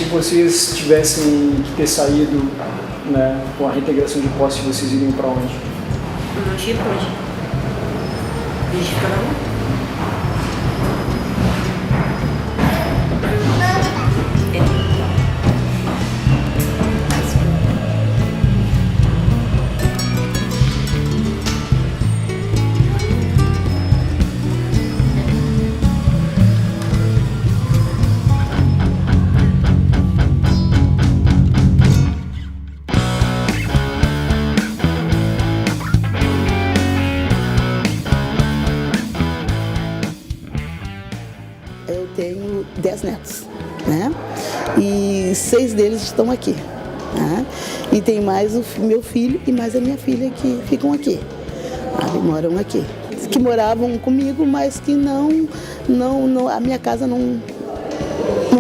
Se vocês tivessem que ter saído, né, com a reintegração de posse, vocês iriam para onde? Não tinha pra onde. A gente fica na rua. Eu tenho 10 netos, né? E 6 deles estão aqui, né? E tem mais o meu filho e mais a minha filha que ficam aqui, sabe? Moram aqui. Que moravam comigo, mas que a minha casa não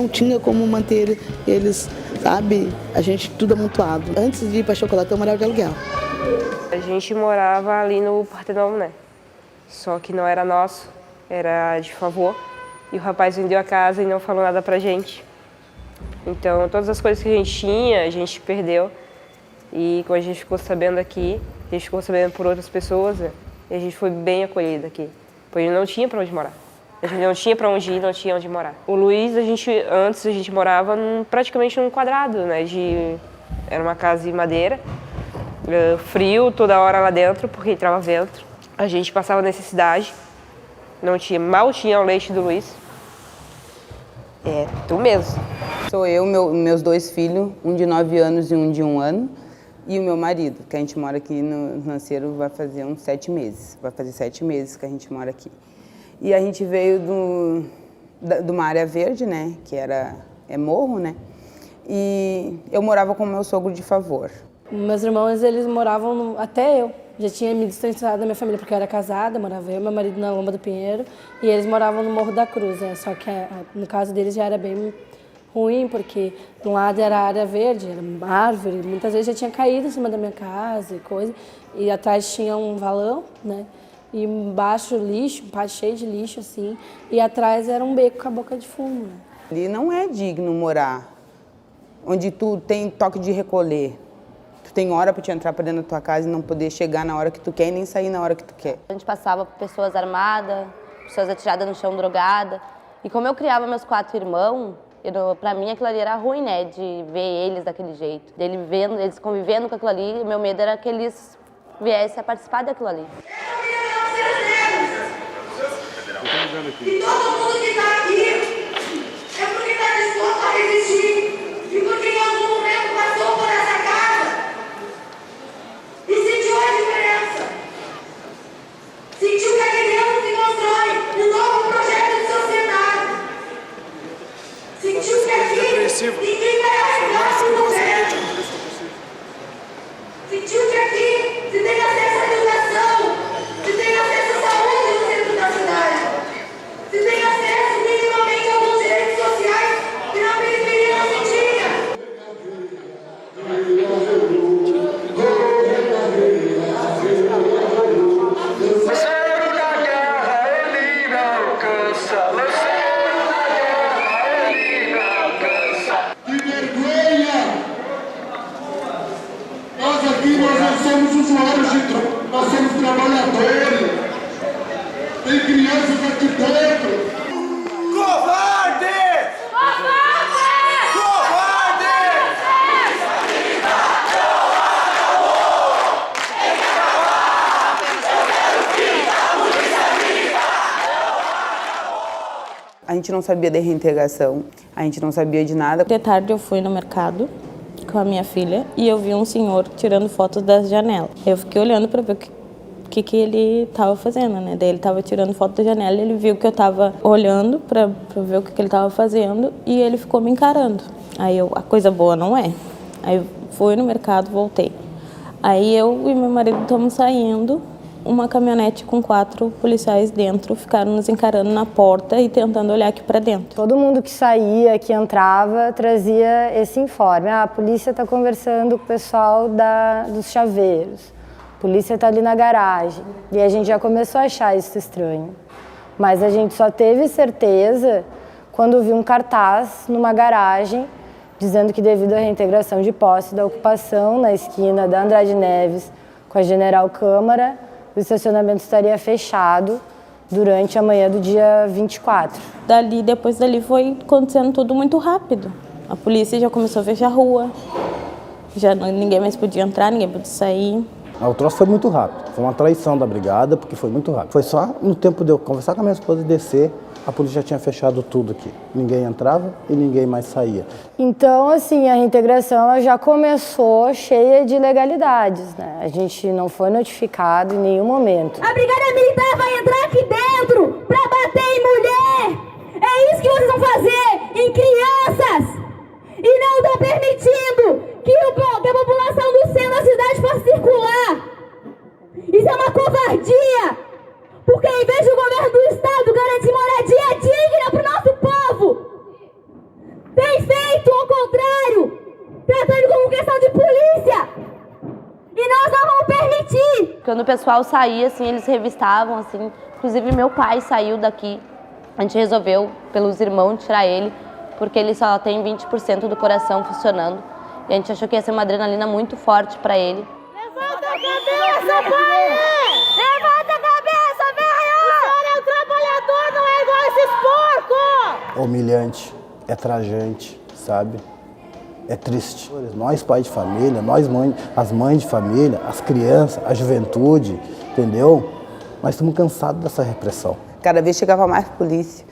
tinha como manter eles, sabe? A gente tudo amontoado. Antes de ir para Chocolatão, eu morava de aluguel. A gente morava ali no Partenon, né? Só que não era nosso, era de favor. E o rapaz vendeu a casa e não falou nada pra gente. Então, todas as coisas que a gente tinha, a gente perdeu. E quando a gente ficou sabendo aqui, a gente ficou sabendo por outras pessoas, né? E a gente foi bem acolhido aqui. Porque não tinha pra onde morar. A gente não tinha pra onde ir, não tinha onde morar. O Luiz, antes a gente morava praticamente num quadrado, né? Era uma casa de madeira, frio toda hora lá dentro, porque entrava vento. A gente passava necessidade. Mal tinha o leite do Luiz. É, tu mesmo. Sou eu, meus 2 filhos, um de 9 anos e um de 1 ano, e o meu marido, que a gente mora aqui no Lanceiro vai fazer uns 7 meses. Vai fazer 7 meses que a gente mora aqui. E a gente veio de uma área verde, né, que é morro, né, e eu morava com o meu sogro de favor. Meus irmãos, eles moravam, até eu. Já tinha me distanciado da minha família porque eu era casada, morava eu e meu marido na Lomba do Pinheiro, e eles moravam no Morro da Cruz, né? Só que no caso deles já era bem ruim, porque de um lado era área verde, era uma árvore, muitas vezes já tinha caído em cima da minha casa e coisa, e atrás tinha um valão, né? E embaixo lixo, um pátio cheio de lixo, assim, e atrás era um beco com a boca de fumo, né? Ali não é digno morar, onde tu tem toque de recolher. Tu tem hora para te entrar para dentro da tua casa e não poder chegar na hora que tu quer e nem sair na hora que tu quer. A gente passava por pessoas armadas, pessoas atiradas no chão, drogadas. E como eu criava meus 4 irmãos, pra mim aquilo ali era ruim, né? De ver eles daquele jeito. Eles convivendo com aquilo ali, meu medo era que eles viessem a participar daquilo ali. E todo mundo que está aqui é porque está disposto a resistir e porque em algum momento passou por essa casa e sentiu a diferença. Sentiu que aqui dentro se constrói um novo projeto de sociedade. Sentiu que aqui ninguém vai arregar por governo. Sentiu que aqui se tem acesso à educação, se tem acesso à saúde no centro da cidade. Se tem acesso minimamente a alguns direitos sociais que na periferia não se tinha. Lanceiro da guerra, ele não cansa. Lanceiro da guerra, ele não cansa. Que vergonha! Nós aqui, nós não somos usuários de droga, nós somos trabalhadores. Tem crianças aqui dentro. Covarde! Covarde! Covarde! A gente não sabia da reintegração, a gente não sabia de nada. De tarde eu fui no mercado com a minha filha e eu vi um senhor tirando fotos das janelas. Eu fiquei olhando para ver o que ele estava fazendo, né? Daí ele estava tirando foto da janela, ele viu que eu estava olhando para ver o que ele estava fazendo e ele ficou me encarando. Aí a coisa boa não é. Aí eu fui no mercado, voltei. Aí eu e meu marido estamos saindo, uma caminhonete com 4 policiais dentro ficaram nos encarando na porta e tentando olhar aqui para dentro. Todo mundo que saía, que entrava, trazia esse informe. A polícia está conversando com o pessoal dos chaveiros. A polícia está ali na garagem. E a gente já começou a achar isso estranho. Mas a gente só teve certeza quando viu um cartaz numa garagem dizendo que devido à reintegração de posse da ocupação na esquina da Andrade Neves com a General Câmara, o estacionamento estaria fechado durante a manhã do dia 24. Depois dali foi acontecendo tudo muito rápido. A polícia já começou a fechar a rua, ninguém mais podia entrar, ninguém podia sair. O troço foi muito rápido, foi uma traição da brigada, porque foi muito rápido. Foi só no tempo de eu conversar com a minha esposa e descer, a polícia já tinha fechado tudo aqui. Ninguém entrava e ninguém mais saía. Então, assim, a reintegração ela já começou cheia de ilegalidades, né? A gente não foi notificado em nenhum momento. A Brigada Militar vai entrar aqui dentro pra bater em mulher! É isso que vocês vão fazer em crianças! E não estão permitindo que a população do centro da cidade possa circular! Isso é uma covardia! Porque em vez do governo do estado garantir moradia digna para o nosso povo, tem feito ao contrário, tratando como questão de polícia. E nós não vamos permitir. Quando o pessoal saía, assim, eles revistavam, assim. Inclusive meu pai saiu daqui. A gente resolveu, pelos irmãos, tirar ele, porque ele só tem 20% do coração funcionando. E a gente achou que ia ser uma adrenalina muito forte para ele. Levanta a cabeça, pai! Levanta a cabeça, velho! O senhor é um trabalhador, não é igual esses porcos! Humilhante, é trajante, sabe? É triste. Nós, pais de família, nós, as mães de família, as crianças, a juventude, entendeu? Nós estamos cansados dessa repressão. Cada vez chegava mais polícia,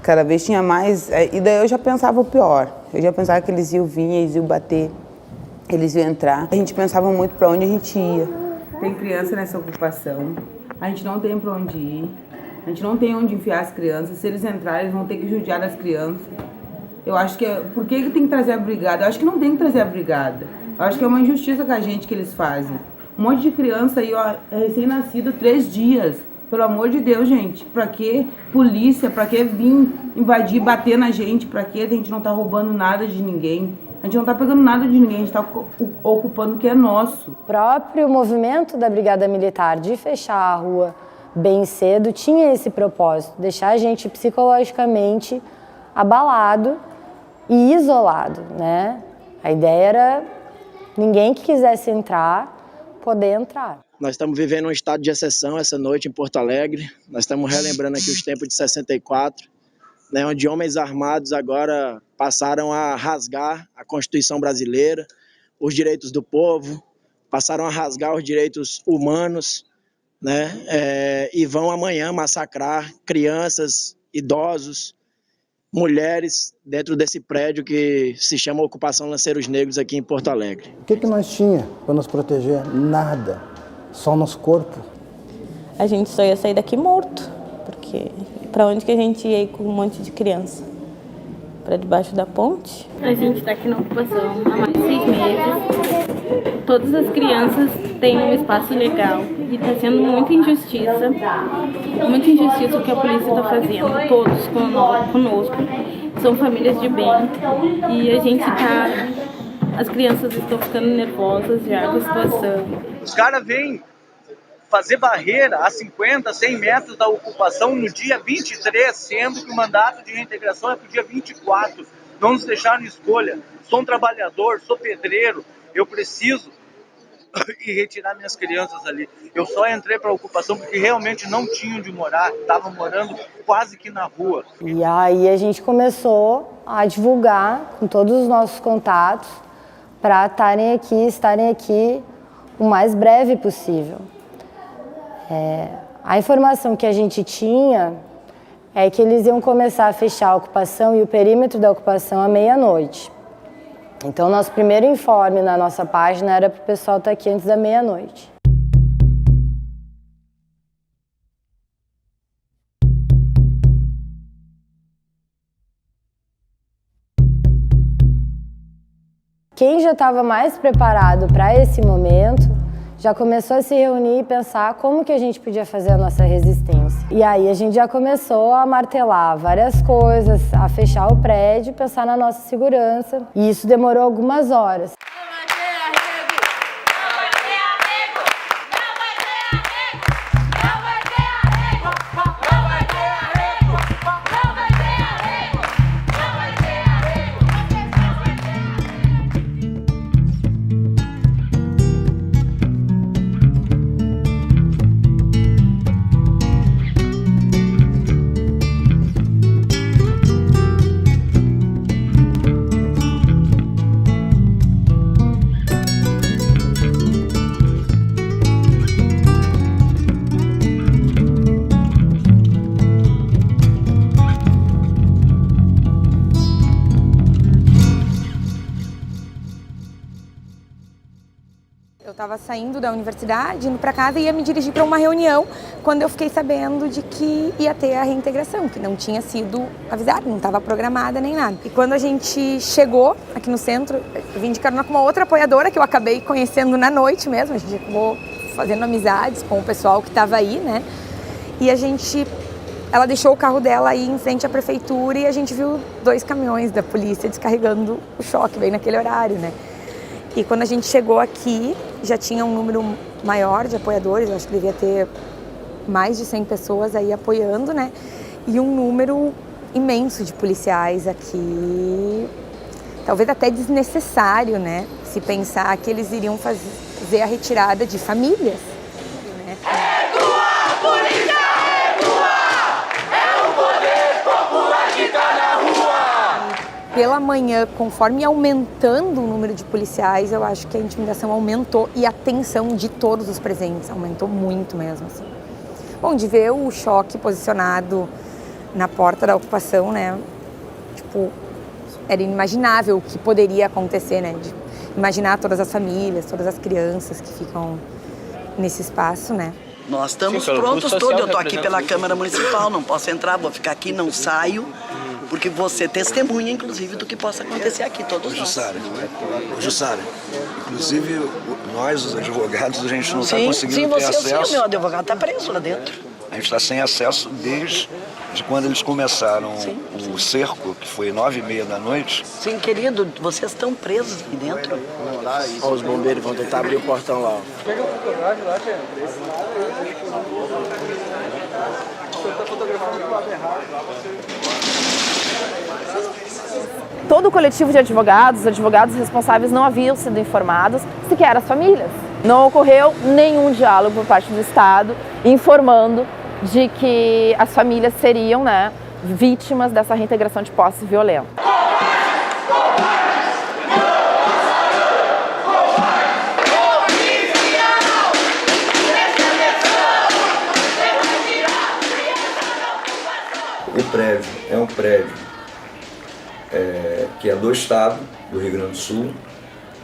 cada vez tinha mais... E daí eu já pensava o pior. Eu já pensava que eles iam vir, eles iam bater, eles iam entrar. A gente pensava muito para onde a gente ia. Tem criança nessa ocupação, a gente não tem para onde ir, a gente não tem onde enfiar as crianças. Se eles entrarem, eles vão ter que judiar das crianças. Eu acho que... Por que tem que trazer a brigada? Eu acho que não tem que trazer a brigada. Eu acho que é uma injustiça com a gente que eles fazem. Um monte de criança aí, ó, recém-nascido, 3 dias. Pelo amor de Deus, gente. Pra que polícia? Pra que vir invadir, bater na gente? Pra que a gente não tá roubando nada de ninguém? A gente não tá pegando nada de ninguém, a gente tá ocupando o que é nosso. O próprio movimento da Brigada Militar de fechar a rua bem cedo tinha esse propósito, deixar a gente psicologicamente abalado e isolado, né? A ideia era ninguém que quisesse entrar, poder entrar. Nós estamos vivendo um estado de exceção essa noite em Porto Alegre. Nós estamos relembrando aqui os tempos de 64, né, onde homens armados agora passaram a rasgar a Constituição brasileira, os direitos do povo, passaram a rasgar os direitos humanos, né, e vão amanhã massacrar crianças, idosos, mulheres dentro desse prédio que se chama Ocupação Lanceiros Negros aqui em Porto Alegre. O que nós tínhamos para nos proteger? Nada. Só o nosso corpo. A gente só ia sair daqui morto, porque para onde que a gente ia ir com um monte de criança? Para debaixo da ponte? A gente está aqui na ocupação há mais de 6 meses. Todas as crianças têm um espaço legal e está sendo muita injustiça o que a polícia está fazendo, todos conosco. São famílias de bem e a gente está... As crianças estão ficando nervosas já com a situação. Os caras vêm fazer barreira a 50, 100 metros da ocupação no dia 23, sendo que o mandato de reintegração é para o dia 24. Não nos deixaram escolha. Sou um trabalhador, sou pedreiro, eu preciso ir retirar minhas crianças ali. Eu só entrei para a ocupação porque realmente não tinha onde morar, estavam morando quase que na rua. E aí a gente começou a divulgar com todos os nossos contatos para estarem aqui o mais breve possível. A informação que a gente tinha é que eles iam começar a fechar a ocupação e o perímetro da ocupação à meia-noite. Então, nosso primeiro informe na nossa página era para o pessoal estar aqui antes da meia-noite. Quem já estava mais preparado para esse momento já começou a se reunir e pensar como que a gente podia fazer a nossa resistência. E aí a gente já começou a martelar várias coisas, a fechar o prédio, pensar na nossa segurança. E isso demorou algumas horas. estava saindo da universidade, indo para casa e ia me dirigir para uma reunião quando eu fiquei sabendo de que ia ter a reintegração, que não tinha sido avisada, não estava programada nem nada. E quando a gente chegou aqui no centro, eu vim de carona com uma outra apoiadora que eu acabei conhecendo na noite mesmo, a gente acabou fazendo amizades com o pessoal que estava aí, né? E ela deixou o carro dela aí em frente à prefeitura e a gente viu 2 caminhões da polícia descarregando o choque bem naquele horário, né? E quando a gente chegou aqui, já tinha um número maior de apoiadores, acho que devia ter mais de 100 pessoas aí apoiando, né? E um número imenso de policiais aqui, talvez até desnecessário, né? Se pensar que eles iriam fazer a retirada de famílias, né? Pela manhã, conforme aumentando o número de policiais, eu acho que a intimidação aumentou e a tensão de todos os presentes aumentou muito mesmo, assim. Bom, de ver o choque posicionado na porta da ocupação, né? Tipo, era inimaginável o que poderia acontecer, né? De imaginar todas as famílias, todas as crianças que ficam nesse espaço, né? Nós estamos prontos todos. Eu estou aqui pela Câmara Municipal, não posso entrar, vou ficar aqui, não saio. Porque você testemunha, inclusive, do que possa acontecer aqui, todos nós. Jussara, inclusive nós, os advogados, a gente não está conseguindo ter acesso. Sim, o meu advogado está preso lá dentro. A gente está sem acesso desde quando eles começaram o cerco, que foi 9h30 da noite. Sim, querido, vocês estão presos aqui dentro. Ó, os bombeiros vão tentar abrir o portão lá. Pega a fotografia lá, Tia. Você está fotografando do lado errado. Todo o coletivo de advogados, os advogados responsáveis não haviam sido informados, sequer as famílias. Não ocorreu nenhum diálogo por parte do Estado informando de que as famílias seriam, né, vítimas dessa reintegração de posse violenta. O prédio é um prédio que é do Estado, do Rio Grande do Sul.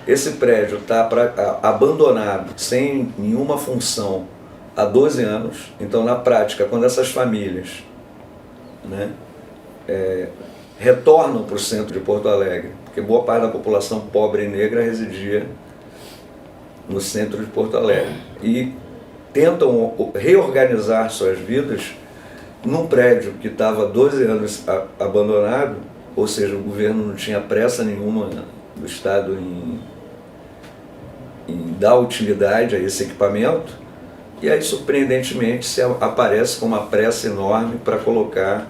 Esse prédio está abandonado, sem nenhuma função, há 12 anos. Então, na prática, quando essas famílias, né, retornam para o centro de Porto Alegre, porque boa parte da população pobre e negra residia no centro de Porto Alegre, e tentam reorganizar suas vidas num prédio que estava há 12 anos abandonado, ou seja, o governo não tinha pressa nenhuma do Estado em dar utilidade a esse equipamento, e aí, surpreendentemente, se aparece com uma pressa enorme para colocar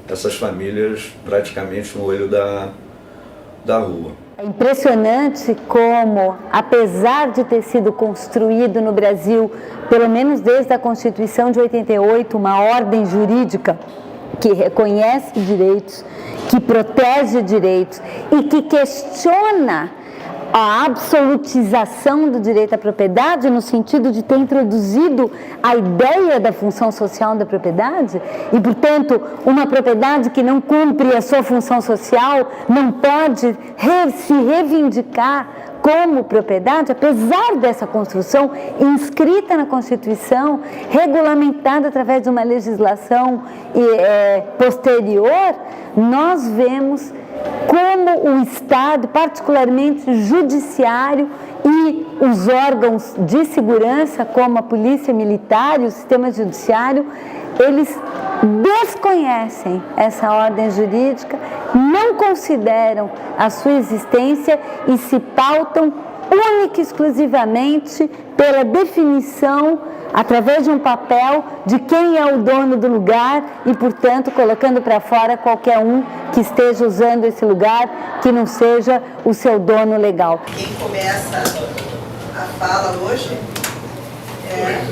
essas famílias praticamente no olho da rua. É impressionante como, apesar de ter sido construído no Brasil, pelo menos desde a Constituição de 88, uma ordem jurídica que reconhece direitos, que protege direitos e que questiona a absolutização do direito à propriedade, no sentido de ter introduzido a ideia da função social da propriedade, e, portanto, uma propriedade que não cumpre a sua função social não pode se reivindicar como propriedade, apesar dessa construção inscrita na Constituição, regulamentada através de uma legislação posterior. Nós vemos como o Estado, particularmente o judiciário e os órgãos de segurança, como a polícia militar e o sistema judiciário, eles desconhecem essa ordem jurídica, não consideram a sua existência e se pautam única e exclusivamente pela definição, através de um papel, de quem é o dono do lugar e, portanto, colocando para fora qualquer um que esteja usando esse lugar, que não seja o seu dono legal. Quem começa a fala hoje é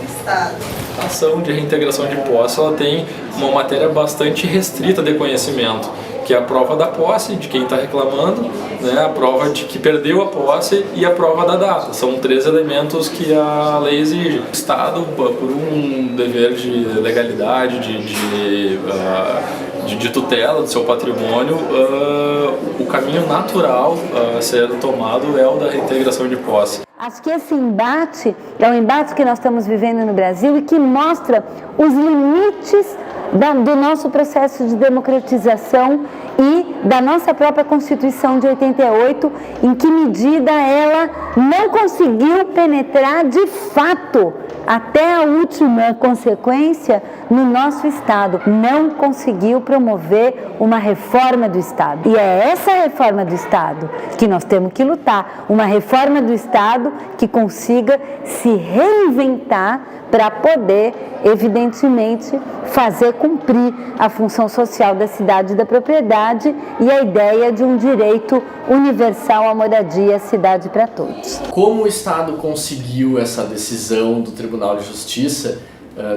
o Estado. A ação de reintegração de posse, ela tem uma matéria bastante restrita de conhecimento, que é a prova da posse de quem está reclamando, né, a prova de que perdeu a posse e a prova da data. São 3 elementos que a lei exige. O Estado, por um dever de legalidade, de tutela do seu patrimônio, o caminho natural a ser tomado é o da reintegração de posse. Acho que esse embate é um embate que nós estamos vivendo no Brasil e que mostra os limites do nosso processo de democratização e da nossa própria Constituição de 88, em que medida ela não conseguiu penetrar de fato até a última consequência no nosso Estado. Não conseguiu promover uma reforma do Estado. E é essa reforma do Estado que nós temos que lutar. Uma reforma do Estado que consiga se reinventar para poder, evidentemente, fazer cumprir a função social da cidade e da propriedade e a ideia de um direito universal à moradia, cidade para todos. Como o Estado conseguiu essa decisão do Tribunal de Justiça,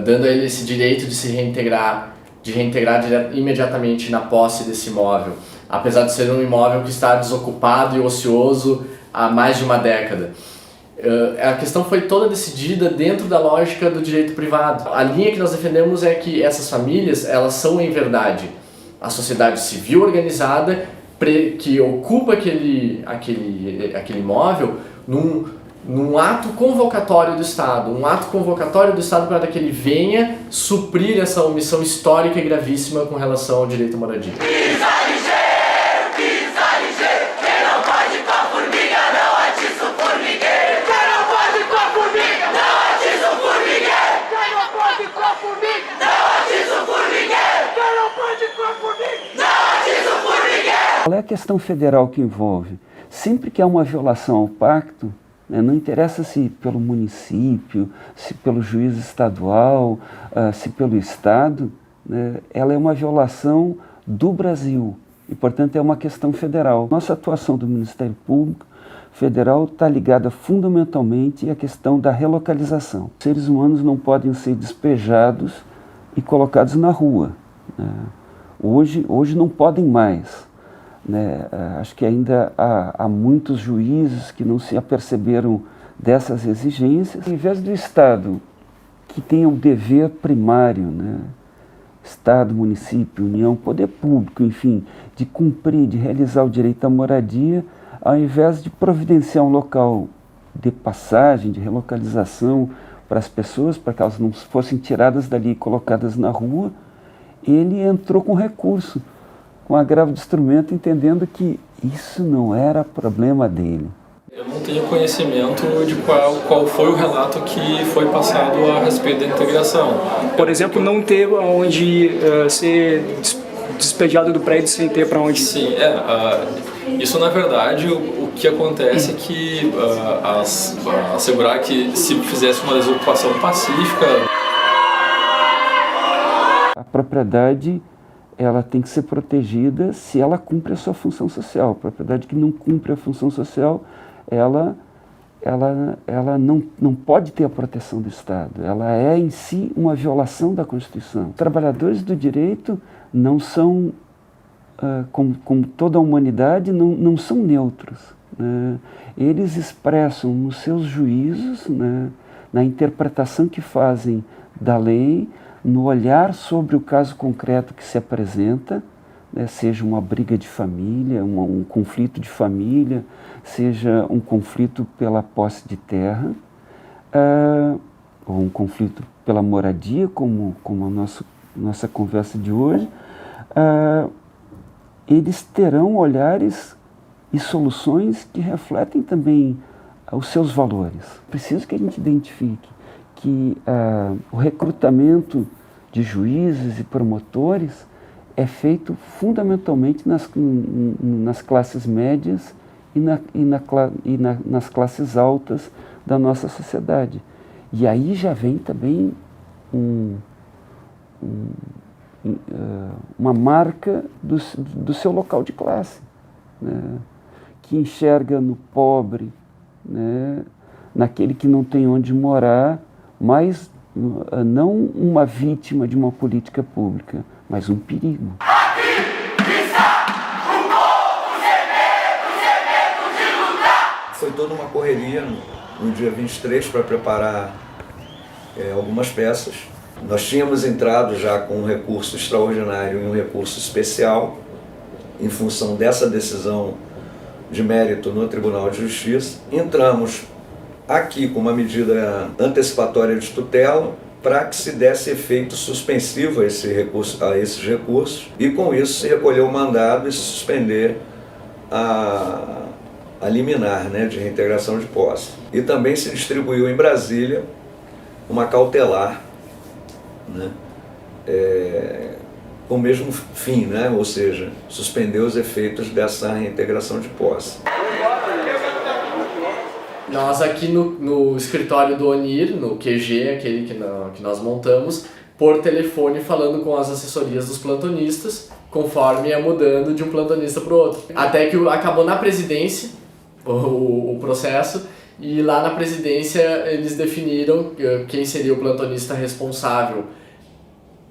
dando a ele esse direito de se reintegrar, imediatamente na posse desse imóvel, apesar de ser um imóvel que está desocupado e ocioso há mais de uma década? A questão foi toda decidida dentro da lógica do direito privado. A linha que nós defendemos é que essas famílias, elas são em verdade a sociedade civil organizada que ocupa aquele imóvel num ato convocatório do Estado, para que ele venha suprir essa omissão histórica e gravíssima com relação ao direito à moradia. Qual é a questão federal que envolve? Sempre que há uma violação ao pacto, né, não interessa se pelo município, se pelo juiz estadual, se pelo Estado, né, ela é uma violação do Brasil e, portanto, é uma questão federal. Nossa atuação do Ministério Público Federal está ligada fundamentalmente à questão da relocalização. Os seres humanos não podem ser despejados e colocados na rua, né? Hoje não podem mais. Né? Acho que ainda há muitos juízes que não se aperceberam dessas exigências. Ao invés do Estado, que tem o dever primário, né? Estado, município, União, poder público, enfim, de cumprir, de realizar o direito à moradia, ao invés de providenciar um local de passagem, de relocalização para as pessoas, para que elas não fossem tiradas dali e colocadas na rua, ele entrou com recurso, com agravo de instrumento, entendendo que isso não era problema dele. Eu não tenho conhecimento de qual foi o relato que foi passado a respeito da integração. Por exemplo, não ter onde ser despejado do prédio sem ter para onde... Sim, isso na verdade o que acontece é que assegurar que se fizesse uma desocupação pacífica... A propriedade, ela tem que ser protegida se ela cumpre a sua função social. A propriedade que não cumpre a função social, ela não pode ter a proteção do Estado. Ela é em si uma violação da Constituição. Os trabalhadores do direito não são, como toda a humanidade, não são neutros, né? Eles expressam nos seus juízos, né, na interpretação que fazem da lei, no olhar sobre o caso concreto que se apresenta, né, seja uma briga de família, um conflito de família, seja um conflito pela posse de terra, ou um conflito pela moradia, como a nossa conversa de hoje, eles terão olhares e soluções que refletem também os seus valores. Preciso que a gente identifique que o recrutamento de juízes e promotores é feito fundamentalmente nas classes médias e nas classes altas da nossa sociedade. E aí já vem também uma marca do seu local de classe, né? Que enxerga no pobre, né? Naquele que não tem onde morar, mas não uma vítima de uma política pública, mas um perigo. Foi toda uma correria no dia 23 para preparar algumas peças. Nós tínhamos entrado já com um recurso extraordinário e um recurso especial em função dessa decisão de mérito no Tribunal de Justiça. Entramos aqui com uma medida antecipatória de tutela para que se desse efeito suspensivo a esses recursos e com isso se recolher o mandado e se suspender a liminar, né, de reintegração de posse. E também se distribuiu em Brasília uma cautelar, né, com o mesmo fim, né, ou seja, suspender os efeitos dessa reintegração de posse. Nós aqui no escritório do ONIR, no QG, aquele que nós montamos, por telefone falando com as assessorias dos plantonistas, conforme ia mudando de um plantonista para o outro. Até que acabou na presidência o processo, e lá na presidência eles definiram quem seria o plantonista responsável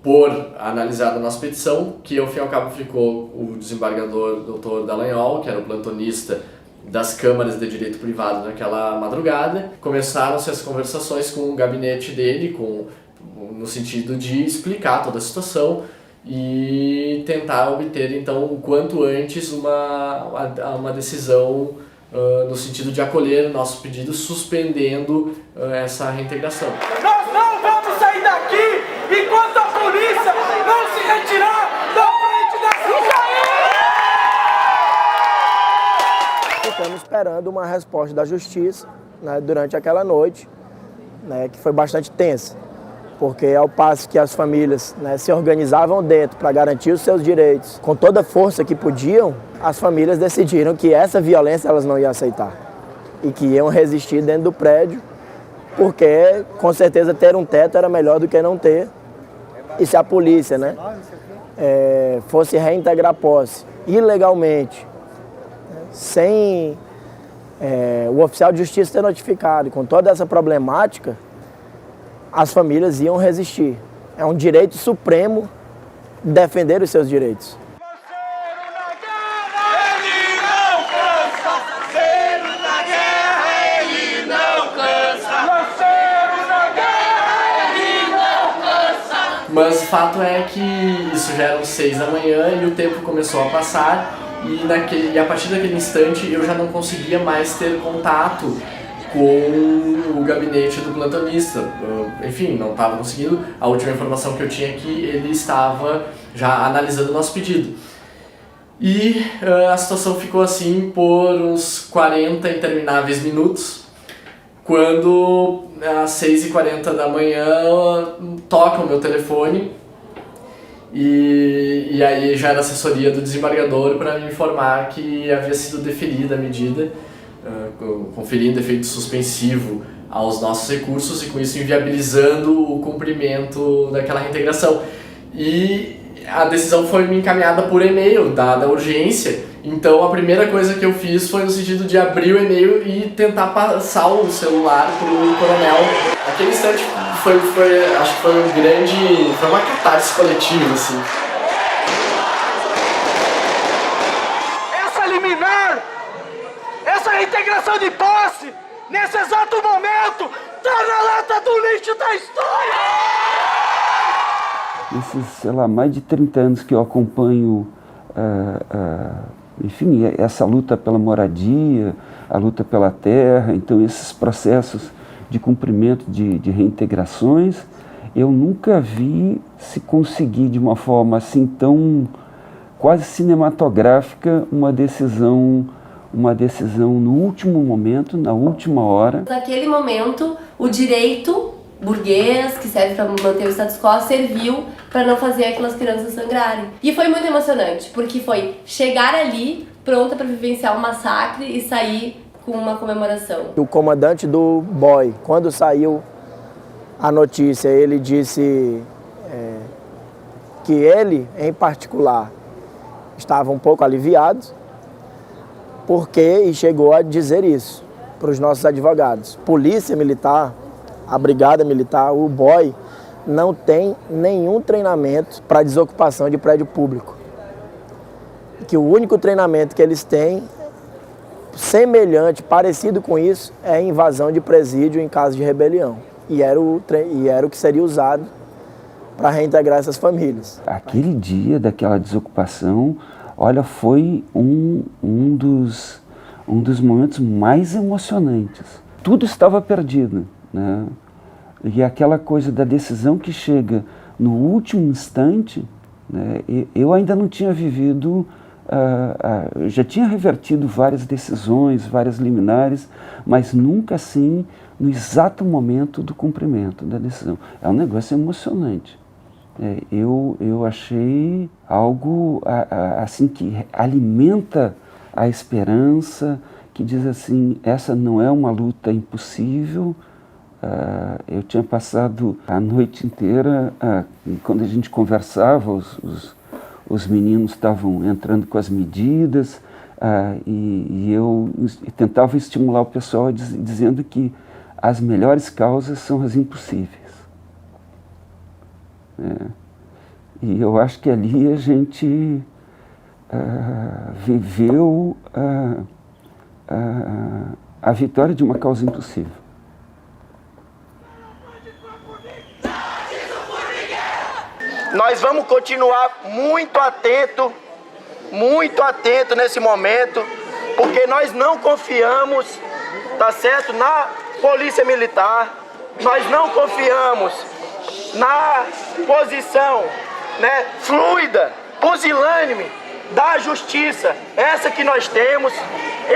por analisar a nossa petição, que ao fim e ao cabo ficou o desembargador Dr. Dallagnol, que era o plantonista das câmaras de direito privado naquela madrugada. Começaram-se as conversações com o gabinete dele, no sentido de explicar toda a situação e tentar obter então o quanto antes uma decisão no sentido de acolher o nosso pedido, suspendendo essa reintegração. Nós não vamos sair daqui enquanto a polícia não se retirar da frente dessa Ficamos esperando uma resposta da justiça, né, durante aquela noite, né, que foi bastante tensa, porque ao passo que as famílias, né, se organizavam dentro para garantir os seus direitos com toda a força que podiam, as famílias decidiram que essa violência elas não iam aceitar e que iam resistir dentro do prédio, porque com certeza ter um teto era melhor do que não ter. E se a polícia, né, fosse reintegrar posse ilegalmente, sem o oficial de justiça ter notificado, e com toda essa problemática, as famílias iam resistir. É um direito supremo defender os seus direitos. Mas o fato é que isso já eram 6 da manhã e o tempo começou a passar e a partir daquele instante eu já não conseguia mais ter contato com o gabinete do plantonista. Enfim, não estava conseguindo. A última informação que eu tinha é que ele estava já analisando o nosso pedido. E a situação ficou assim por uns 40 intermináveis minutos, quando às 6h40 da manhã toca o meu telefone e aí já era a assessoria do desembargador para me informar que havia sido deferida a medida, conferindo efeito suspensivo aos nossos recursos e com isso inviabilizando o cumprimento daquela reintegração. E a decisão foi me encaminhada por e-mail, dada a urgência. Então a primeira coisa que eu fiz foi no sentido de abrir o e-mail e tentar passar o celular pro coronel. Aquele instante acho que foi uma catarse coletiva, assim. Essa liminar, essa reintegração de posse, nesse exato momento, tá na lata do lixo da história! Esses, mais de 30 anos que eu acompanho enfim, essa luta pela moradia, a luta pela terra, então esses processos de cumprimento de reintegrações, eu nunca vi se conseguir de uma forma assim tão quase cinematográfica uma decisão no último momento, na última hora. Naquele momento, o direito burguês, que serve para manter o status quo, serviu para não fazer aquelas crianças sangrarem. E foi muito emocionante, porque foi chegar ali pronta para vivenciar um massacre e sair com uma comemoração. O comandante do BOI, quando saiu a notícia, ele disse que ele, em particular, estava um pouco aliviado, e chegou a dizer isso para os nossos advogados. Polícia Militar, a Brigada Militar, o BOI, não tem nenhum treinamento para desocupação de prédio público. Que o único treinamento que eles têm, semelhante, parecido com isso, é invasão de presídio em caso de rebelião. E era o que seria usado para reintegrar essas famílias. Aquele dia daquela desocupação, olha, foi um dos momentos mais emocionantes. tudo estava perdido, né? E aquela coisa da decisão que chega no último instante, né? Eu ainda não tinha vivido, já tinha revertido várias decisões, várias liminares, mas nunca assim no exato momento do cumprimento da decisão. É um negócio emocionante. Eu achei algo assim que alimenta a esperança, que diz assim, essa não é uma luta impossível. Eu tinha passado a noite inteira, quando a gente conversava, os meninos estavam entrando com as medidas, e eu tentava estimular o pessoal dizendo que as melhores causas são as impossíveis. E eu acho que ali a gente viveu a vitória de uma causa impossível. Nós vamos continuar muito atento nesse momento, porque nós não confiamos, tá certo, na Polícia Militar, nós não confiamos na posição, né, fluida, pusilânime da Justiça, essa que nós temos.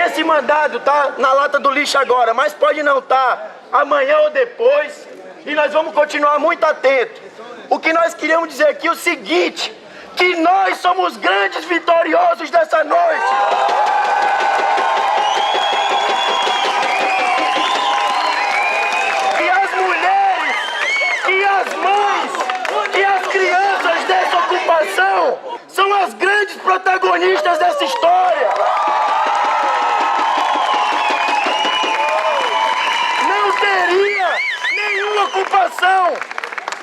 Esse mandado tá na lata do lixo agora, mas pode não estar amanhã ou depois, e nós vamos continuar muito atentos. O que nós queremos dizer aqui é o seguinte, que nós somos grandes vitoriosos dessa noite. E as mulheres, e as mães, e as crianças dessa ocupação são as grandes protagonistas dessa história. Não teria nenhuma ocupação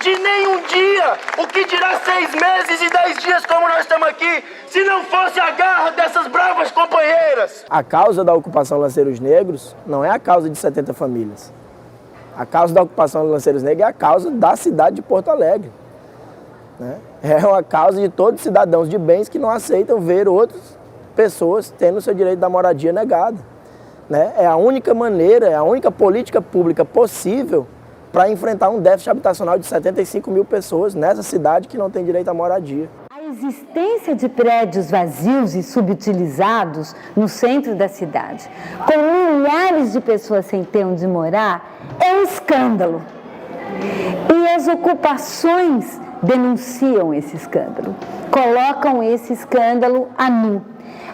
de nenhum dia, o que dirá 6 meses e 10 dias como nós estamos aqui, se não fosse a garra dessas bravas companheiras. A causa da ocupação Lanceiros Negros não é a causa de 70 famílias. A causa da ocupação Lanceiros Negros é a causa da cidade de Porto Alegre, né? É uma causa de todos os cidadãos de bens que não aceitam ver outras pessoas tendo o seu direito da moradia negado, né? É a única maneira, é a única política pública possível para enfrentar um déficit habitacional de 75 mil pessoas nessa cidade que não tem direito à moradia. A existência de prédios vazios e subutilizados no centro da cidade, com milhares de pessoas sem ter onde morar, é um escândalo. E as ocupações denunciam esse escândalo, colocam esse escândalo a nu.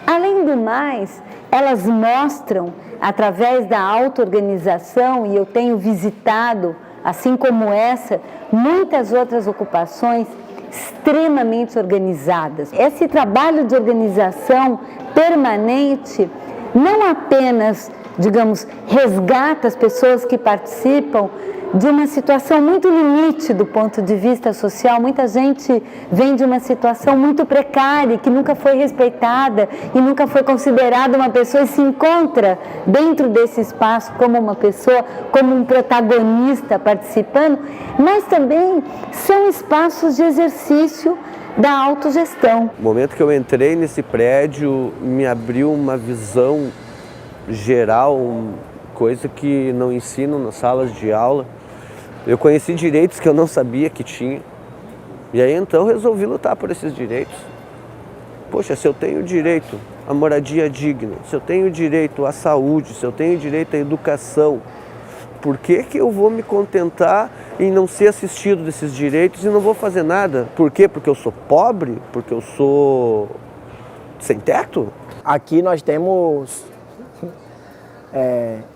Além do mais, elas mostram, através da auto-organização, e eu tenho visitado, assim como essa, muitas outras ocupações extremamente organizadas. Esse trabalho de organização permanente não apenas, digamos, resgata as pessoas que participam de uma situação muito limite do ponto de vista social. Muita gente vem de uma situação muito precária, que nunca foi respeitada e nunca foi considerada uma pessoa, e se encontra dentro desse espaço como uma pessoa, como um protagonista participando, mas também são espaços de exercício da autogestão. O momento que eu entrei nesse prédio me abriu uma visão geral, coisa que não ensinam nas salas de aula. Eu conheci direitos que eu não sabia que tinha. E aí então resolvi lutar por esses direitos. Poxa, se eu tenho direito à moradia digna, se eu tenho direito à saúde, se eu tenho direito à educação, por que eu vou me contentar em não ser assistido desses direitos e não vou fazer nada? Por quê? Porque eu sou pobre? Porque eu sou sem teto? Aqui nós temos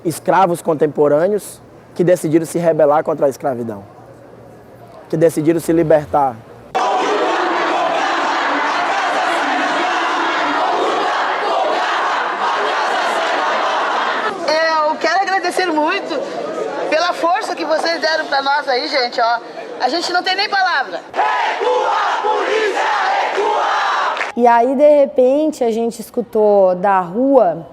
escravos contemporâneos que decidiram se rebelar contra a escravidão, que decidiram se libertar. Eu quero agradecer muito pela força que vocês deram para nós aí, gente, ó. A gente não tem nem palavra. Recua, polícia, recua! E aí, de repente, a gente escutou da rua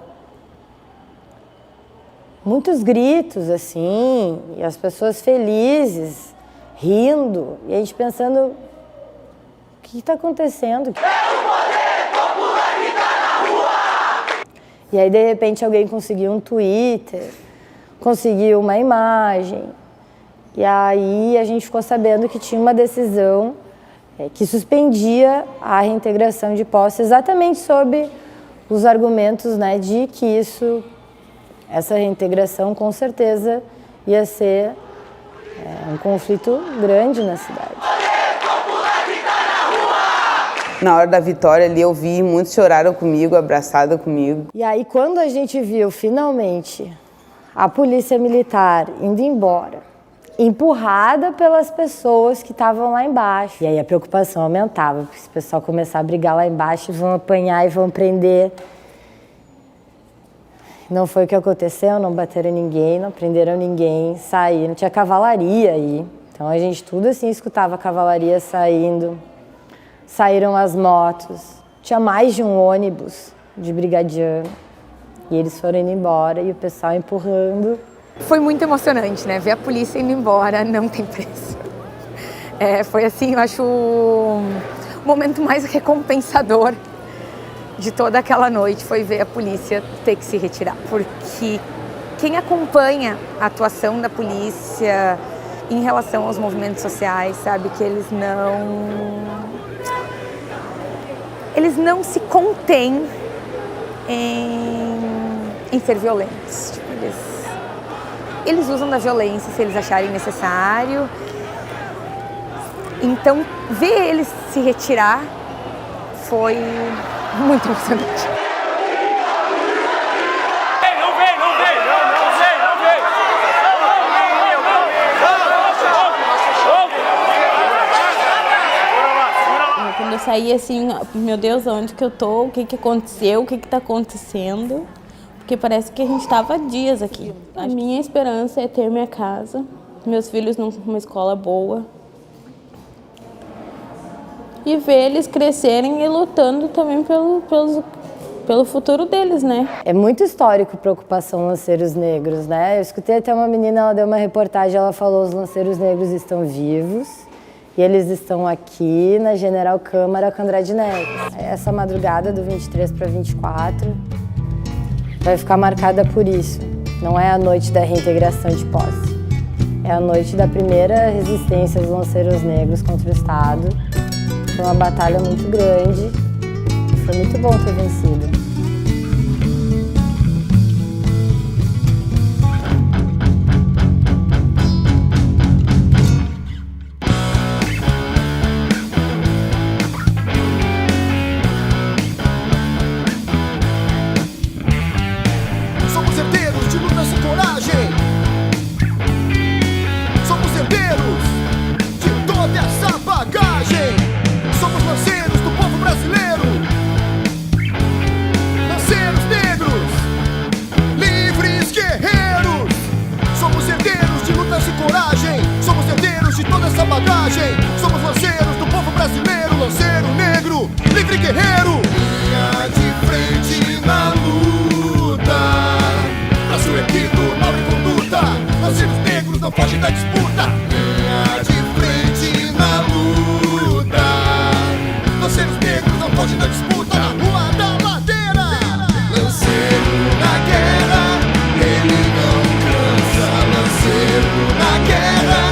muitos gritos, assim, e as pessoas felizes, rindo, e a gente pensando, o que está acontecendo? E aí, de repente, alguém conseguiu um Twitter, conseguiu uma imagem. E aí a gente ficou sabendo que tinha uma decisão que suspendia a reintegração de posse exatamente sob os argumentos, né, de que essa reintegração com certeza ia ser um conflito grande na cidade. Na hora da vitória ali eu vi, muitos choraram comigo, abraçaram comigo. E aí quando a gente viu finalmente a polícia militar indo embora, empurrada pelas pessoas que estavam lá embaixo, e aí a preocupação aumentava, porque se o pessoal começar a brigar lá embaixo, vão apanhar e vão prender. Não foi o que aconteceu, não bateram ninguém, não prenderam ninguém, saíram, tinha cavalaria aí. Então a gente tudo assim escutava a cavalaria saindo. Saíram as motos, tinha mais de um ônibus de brigadiano e eles foram indo embora e o pessoal empurrando. Foi muito emocionante, né? Ver a polícia indo embora não tem preço. Foi assim, eu acho o momento mais recompensador de toda aquela noite foi ver a polícia ter que se retirar. Porque quem acompanha a atuação da polícia em relação aos movimentos sociais sabe que eles não se contêm em ser violentos. Tipo, eles usam da violência se eles acharem necessário. Então, ver eles se retirar foi muito emocionante. Quando eu saí assim, meu Deus, onde que eu tô? O que que aconteceu? O que que tá acontecendo? Porque parece que a gente estava há dias aqui. A minha esperança é ter minha casa, meus filhos numa escola boa. E ver eles crescerem e lutando também pelo futuro deles, né? É muito histórico preocupação lanceiros negros, né? Eu escutei até uma menina, ela deu uma reportagem, ela falou: os lanceiros negros estão vivos e eles estão aqui na General Câmara com Andrade Neves. Essa madrugada do 23 para 24 vai ficar marcada por isso. Não é a noite da reintegração de posse. É a noite da primeira resistência dos lanceiros negros contra o Estado. Foi uma batalha muito grande e foi muito bom ter vencido. Somos herdeiros de lutas e coragem. Somos herdeiros de toda essa bagagem. Somos lanceiros do povo brasileiro. Lanceiros negros, livres guerreiros. Somos herdeiros de lutas e coragem. Somos herdeiros de toda essa bagagem. Somos lanceiros do povo brasileiro. Lanceiro negro, livre guerreiro. Linha de frente na luta. Brasil erguido, nobre conduta. Lanceiros negros não fogem da disputa. Linha de frente na luta. Lanceiros negros não fogem da disputa. Na rua da ladeira. Lanceiro na guerra, ele não cansa. Lanceiro na guerra,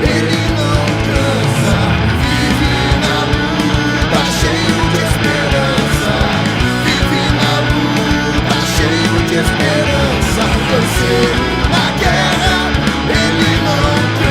ele não cansa. Vive na luta, cheio de esperança. Vive na luta, cheio de esperança. Lanceiro na guerra, ele não cansa.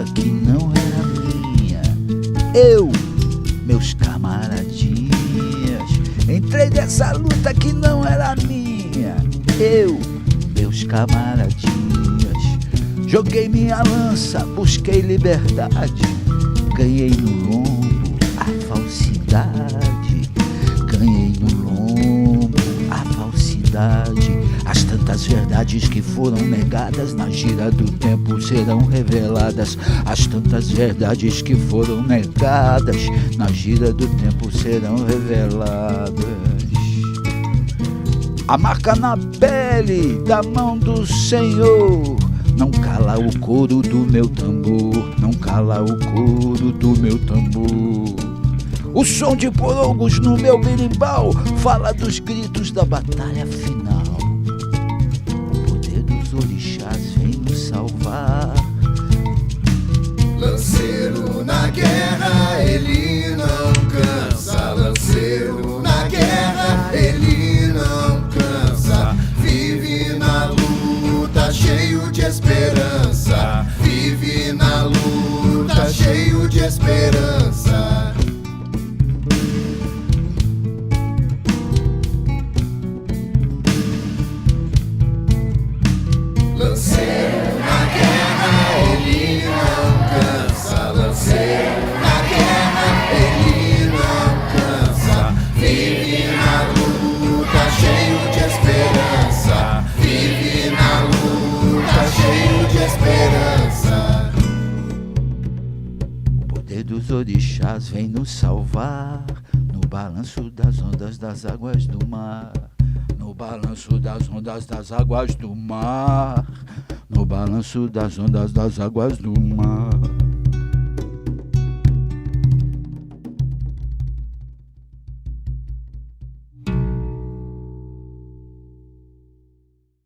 luta que não era minha. Eu, meus camaradinhas, entrei nessa luta que não era minha. Eu, meus camaradinhas, joguei minha lança, busquei liberdade, ganhei no lombo a falsidade, ganhei no lombo a falsidade. As tantas verdades que foram negadas na gira do tempo serão reveladas. As tantas verdades que foram negadas na gira do tempo serão reveladas. A marca na pele da mão do Senhor não cala o coro do meu tambor, não cala o coro do meu tambor. O som de porongos no meu berimbau fala dos gritos da batalha final. O poder dos orixás vem nos salvar. Lanceiro na guerra, ele não cansa. Lanceiro na guerra, ele não cansa. Vive na luta, cheio de esperança. Vive na luta, cheio de esperança. Lanceiro na guerra, ele não cansa. Lanceiro na guerra, ele não cansa. Vive na luta, cheio de esperança. Vive na luta, cheio de esperança. O poder dos orixás vem nos salvar no balanço das ondas das águas do mar. No balanço das ondas das águas do mar. No balanço das ondas das águas do mar.